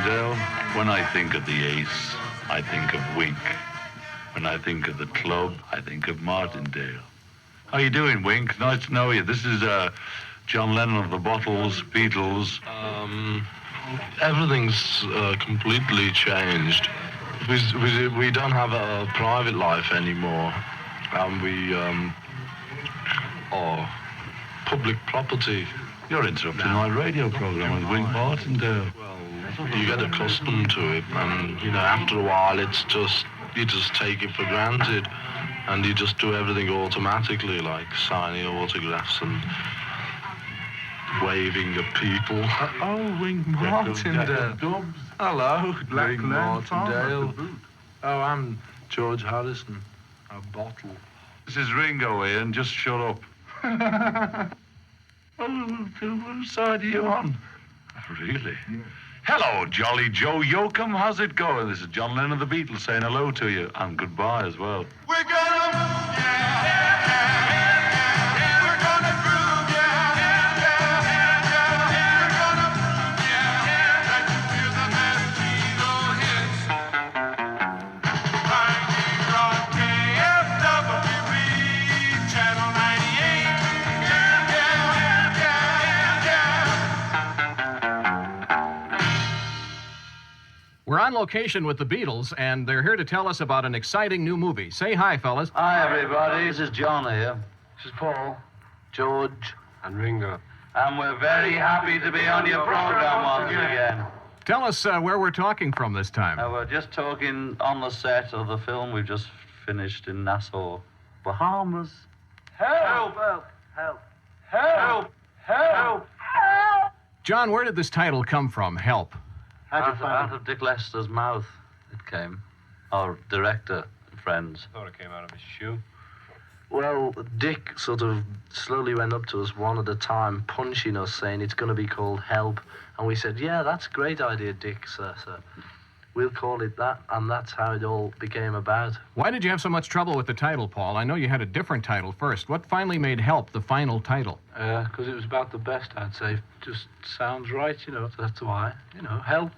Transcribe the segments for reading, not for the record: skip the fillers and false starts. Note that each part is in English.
Martindale. When I think of the Ace, I think of Wink. When I think of the club, I think of Martindale. How you doing, Wink? Nice to know you. This is John Lennon of the Bottles, Beatles. Everything's completely changed. We don't have a private life anymore, and we are public property. You're interrupting my radio program with Wink Martindale. Well, you get accustomed to it, and after a while, you just take it for granted, and you just do everything automatically, like signing autographs and waving at people. Oh, Wink Martindale. Hello, Wink Martindale. Oh, I'm George Harrison, a bottle. This is Ringo, Ian. Just shut up. Oh, whose side are you on? Really? Yeah. Hello, Jolly Joe Yoakum. How's it going? This is John Lennon of the Beatles saying hello to you, and goodbye as well. We're gonna move, we're gonna groove, we're gonna prove, that you feel the Martindale hits. Finding Rock KFWB, Channel 98. We're on location with the Beatles, and they're here to tell us about an exciting new movie. Say hi, fellas. Hi, everybody. This is John here. This is Paul, George, and Ringo. And we're very happy to be on your program once again. Tell us where we're talking from this time. We're just talking on the set of the film we've just finished in Nassau, Bahamas. Help! Help! Help! Help! Help! Help! John, where did this title come from, Help? Out of Dick Lester's mouth, it came. Our director and friends. I thought it came out of his shoe. Well, Dick sort of slowly went up to us one at a time, punching us, saying it's going to be called Help. And we said, yeah, that's a great idea, Dick, sir. We'll call it that, and that's how it all became about. Why did you have so much trouble with the title, Paul? I know you had a different title first. What finally made Help the final title? Because it was about the best, I'd say. Just sounds right, that's why. Help.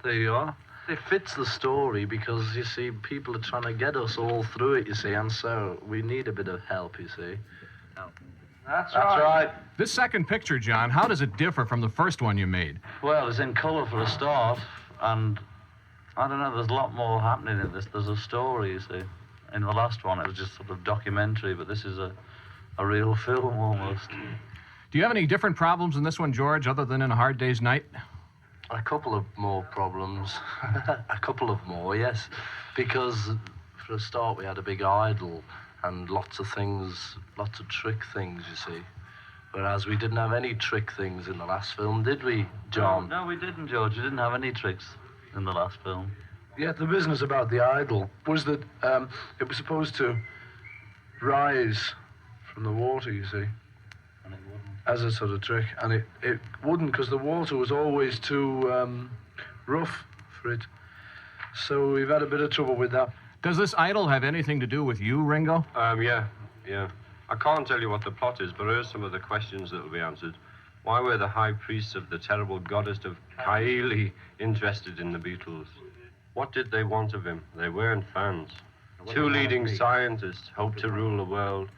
There you are. It fits the story because, you see, people are trying to get us all through it, you see, and so we need a bit of help, you see. Help. That's right. This second picture, John, how does it differ from the first one you made? Well, it's in colour for a start, and I don't know, there's a lot more happening in this. There's a story, you see. In the last one, it was just sort of documentary, but this is a real film almost. Do you have any different problems in this one, George, other than in A Hard Day's Night? A couple of more problems. A couple of more, yes. Because, for a start, we had a big idol and lots of things, lots of trick things, you see. Whereas we didn't have any trick things in the last film, did we, John? No, we didn't, George. We didn't have any tricks in the last film. Yeah, the business about the idol was that it was supposed to rise from the water, you see. And it wouldn't. As a sort of trick, and it wouldn't because the water was always too rough for it. So we've had a bit of trouble with that. Does this idol have anything to do with you, Ringo? Yeah. I can't tell you what the plot is, but here's some of the questions that will be answered. Why were the high priests of the terrible goddess of Kaili interested in the Beatles? What did they want of him? They weren't fans. Two leading scientists hoped to rule the world.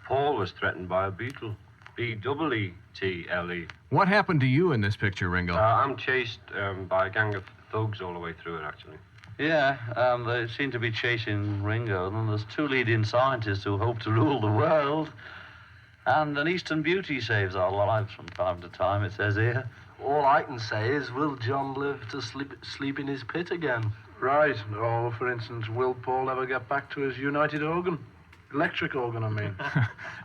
Paul was threatened by a beetle. B-E-E-T-L-E. What happened to you in this picture, Ringo? I'm chased by a gang of thugs all the way through it, actually. Yeah, they seem to be chasing Ringo. And there's two leading scientists who hope to rule the world. And an Eastern beauty saves our lives from time to time, it says here. All I can say is, will John live to sleep in his pit again? Right. Or, for instance, will Paul ever get back to his united organ? Electric organ, I mean.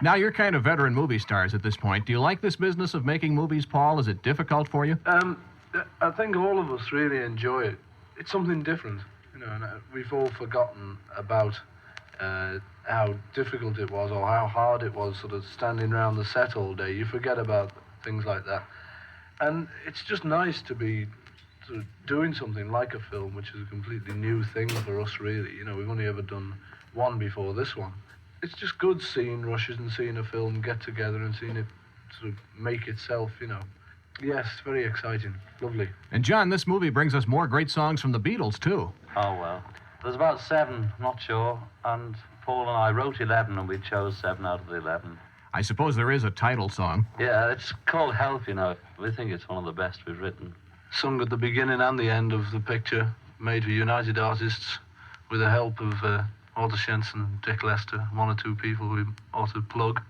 Now, you're kind of veteran movie stars at this point. Do you like this business of making movies, Paul? Is it difficult for you? I think all of us really enjoy it. It's something different, and we've all forgotten about how difficult it was or how hard it was sort of standing around the set all day. You forget about things like that. And it's just nice to be sort of doing something like a film, which is a completely new thing for us, really. We've only ever done one before this one. It's just good seeing rushes and seeing a film get together and seeing it sort of make itself, Yes, very exciting. Lovely. And John, this movie brings us more great songs from the Beatles, too. Oh, well. There's about 7, not sure. And Paul and I wrote 11, and we chose 7 out of the 11. I suppose there is a title song. Yeah, it's called Help, you know. We think it's one of the best we've written. Sung at the beginning and the end of the picture, made for United Artists with the help of Walter Shenson, Dick Lester, 1 or 2 people we ought to plug,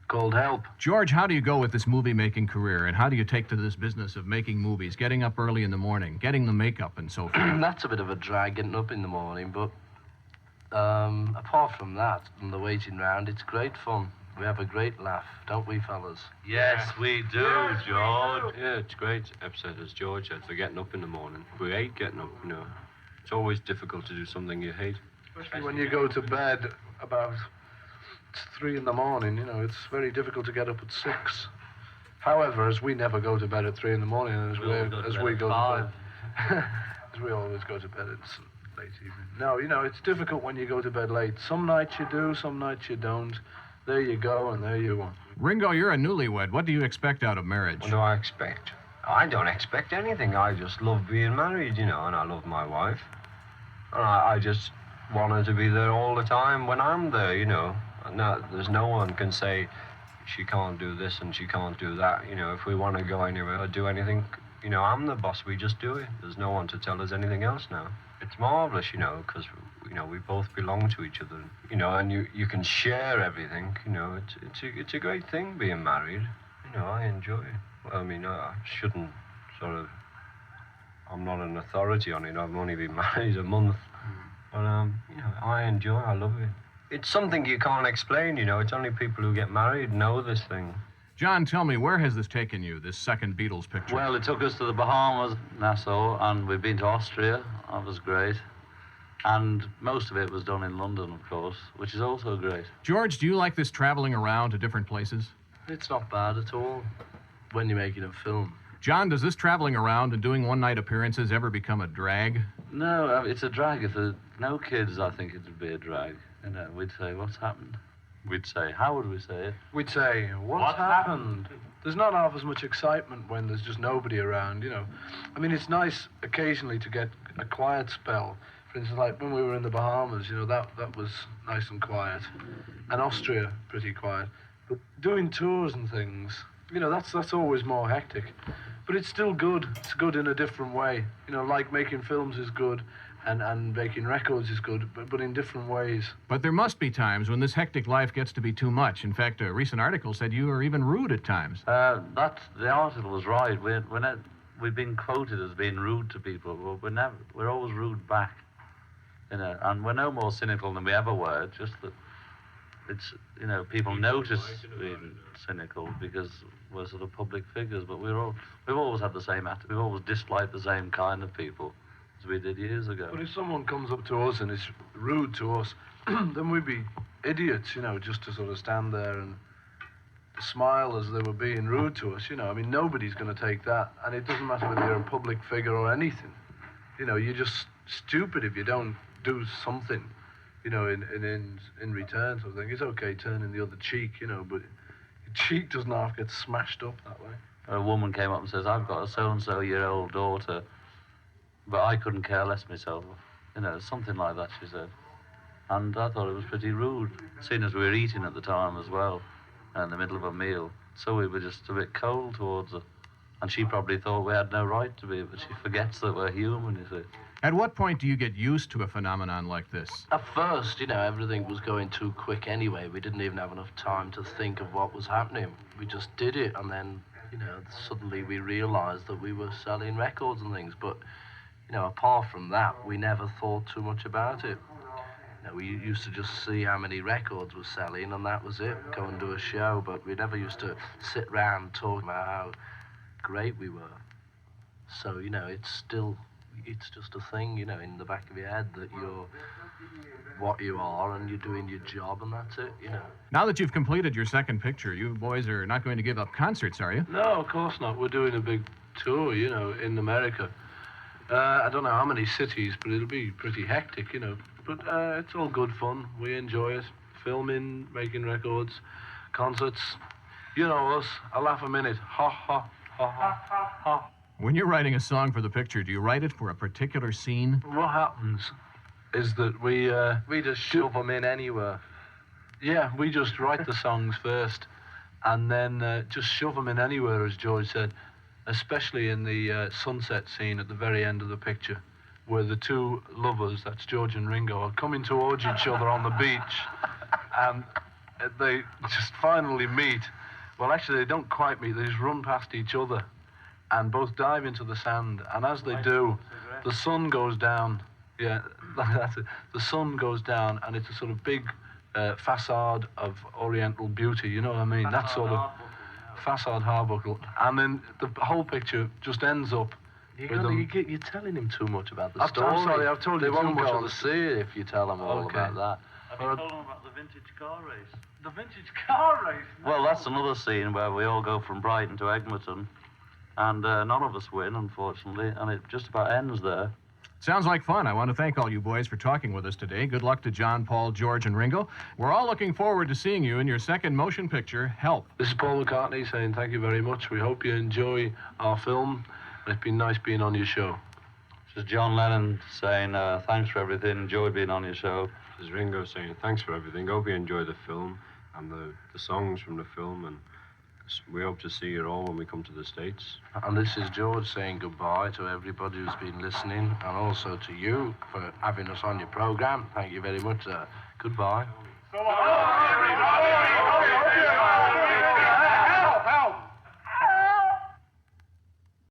called Help. George, how do you go with this movie-making career, and how do you take to this business of making movies, getting up early in the morning, getting the makeup and so forth? That's a bit of a drag getting up in the morning, but apart from that and the waiting round, it's great fun. We have a great laugh, don't we, fellas? Yes, we do, George. Yeah, it's great episode, as George said, for getting up in the morning. We hate getting up, you know. It's always difficult to do something you hate. Especially when you go to bed about 3 in the morning, you know, it's very difficult to get up at 6. However, as we never go to bed at 3 in the morning, and as we go to bed, as we always go to bed, it's late evening. No, you know, it's difficult when you go to bed late. Some nights you do, some nights you don't. There you go, and there you are. Ringo, you're a newlywed. What do you expect out of marriage? What do I expect? I don't expect anything. I just love being married, you know, and I love my wife. And I just want her to be there all the time when I'm there, you know. There's no one can say she can't do this and she can't do that. You know, if we want to go anywhere or do anything, you know, I'm the boss. We just do it. There's no one to tell us anything else now. It's marvelous, you know, because, you know, we both belong to each other, you know, and you can share everything, you know. It's a great thing being married. You know, I enjoy it. Well, I mean, I shouldn't sort of, I'm not an authority on it. I've only been married a month. But, you know, I enjoy it. I love it. It's something you can't explain, you know. It's only people who get married know this thing. John, tell me, where has this taken you, this second Beatles picture? Well, it took us to the Bahamas, Nassau, and we've been to Austria. That was great. And most of it was done in London, of course, which is also great. George, do you like this traveling around to different places? It's not bad at all when you're making a film. John, does this traveling around and doing one-night appearances ever become a drag? No, it's a drag. If there no kids, I think it would be a drag. You know, we'd say, what's happened? We'd say, how would we say it? We'd say, what's happened? There's not half as much excitement when there's just nobody around, you know. I mean, it's nice occasionally to get a quiet spell. For instance, like when we were in the Bahamas, you know, that was nice and quiet. And Austria, pretty quiet. But doing tours and things, you know, that's always more hectic. But it's still good. It's good in a different way. You know, like making films is good and making records is good, but in different ways. But there must be times when this hectic life gets to be too much. In fact, a recent article said you are even rude at times. The article was right. We've been quoted as being rude to people. Well, we're always rude back. You know, and we're no more cynical than we ever were. Just that it's, you know, people notice being cynical because we're sort of public figures. But we've always had the same attitude. We've always disliked the same kind of people as we did years ago. But if someone comes up to us and is rude to us, then we'd be idiots, you know, just to sort of stand there and smile as they were being rude to us, you know. I mean, nobody's going to take that, and it doesn't matter whether you're a public figure or anything. You know, you're just stupid if you don't do something, you know, in return sort of thing. It's okay turning the other cheek, you know, but your cheek doesn't have to get smashed up that way. A woman came up and says, I've got a so-and-so-year-old daughter, but I couldn't care less myself. You know, something like that, she said. And I thought it was pretty rude, seeing as we were eating at the time as well, in the middle of a meal. So we were just a bit cold towards her. And she probably thought we had no right to be, but she forgets that we're human, you see. At what point do you get used to a phenomenon like this? At first, you know, everything was going too quick anyway. We didn't even have enough time to think of what was happening. We just did it, and then, you know, suddenly we realized that we were selling records and things. But, you know, apart from that, we never thought too much about it. You know, we used to just see how many records were selling, and that was it. Go and do a show, but we never used to sit round talking about how great we were. So, you know, it's just a thing, you know, in the back of your head that you're what you are and you're doing your job, and that's it, you know. Now that you've completed your second picture, you boys are not going to give up concerts, are you? No, of course not. We're doing a big tour, you know, in America. I don't know how many cities, but it'll be pretty hectic, you know. But it's all good fun. We enjoy it. Filming, making records, concerts. You know us, a laugh a minute. Ha, ha, ha. When you're writing a song for the picture, do you write it for a particular scene? What happens is that we just shove them in anywhere. yeah, we just write the songs first, and then just shove them in anywhere, as George said, especially in the sunset scene at the very end of the picture, where the two lovers, that's George and Ringo, are coming towards each other on the beach, and they just finally meet. Well, actually, they don't quite meet. They just run past each other and both dive into the sand. And as they do, the sun goes down. Yeah, that's it. The sun goes down, and it's a sort of big facade of Oriental beauty. You know what I mean? That sort of facade Harbuckle. And then the whole picture just ends up with them. You're telling him too much about the I'm story. sorry, I've told you they too won't much go on to the- see it if you tell them all Okay. about that. Have you told them about the vintage car race? The vintage car race. Well, that's another scene where we all go from Brighton to Egmerton, and none of us win, unfortunately, and it just about ends there. Sounds like fun. I want to thank all you boys for talking with us today. Good luck to John, Paul, George, and Ringo. We're all looking forward to seeing you in your second motion picture, Help. This is Paul McCartney saying thank you very much. We hope you enjoy our film, and it's been nice being on your show. This is John Lennon saying thanks for everything, enjoyed being on your show. This is Ringo saying thanks for everything. Hope you enjoy the film and the songs from the film, and we hope to see you all when we come to the States. And this is George saying goodbye to everybody who's been listening, and also to you for having us on your program. Thank you very much. Goodbye. So long, everybody.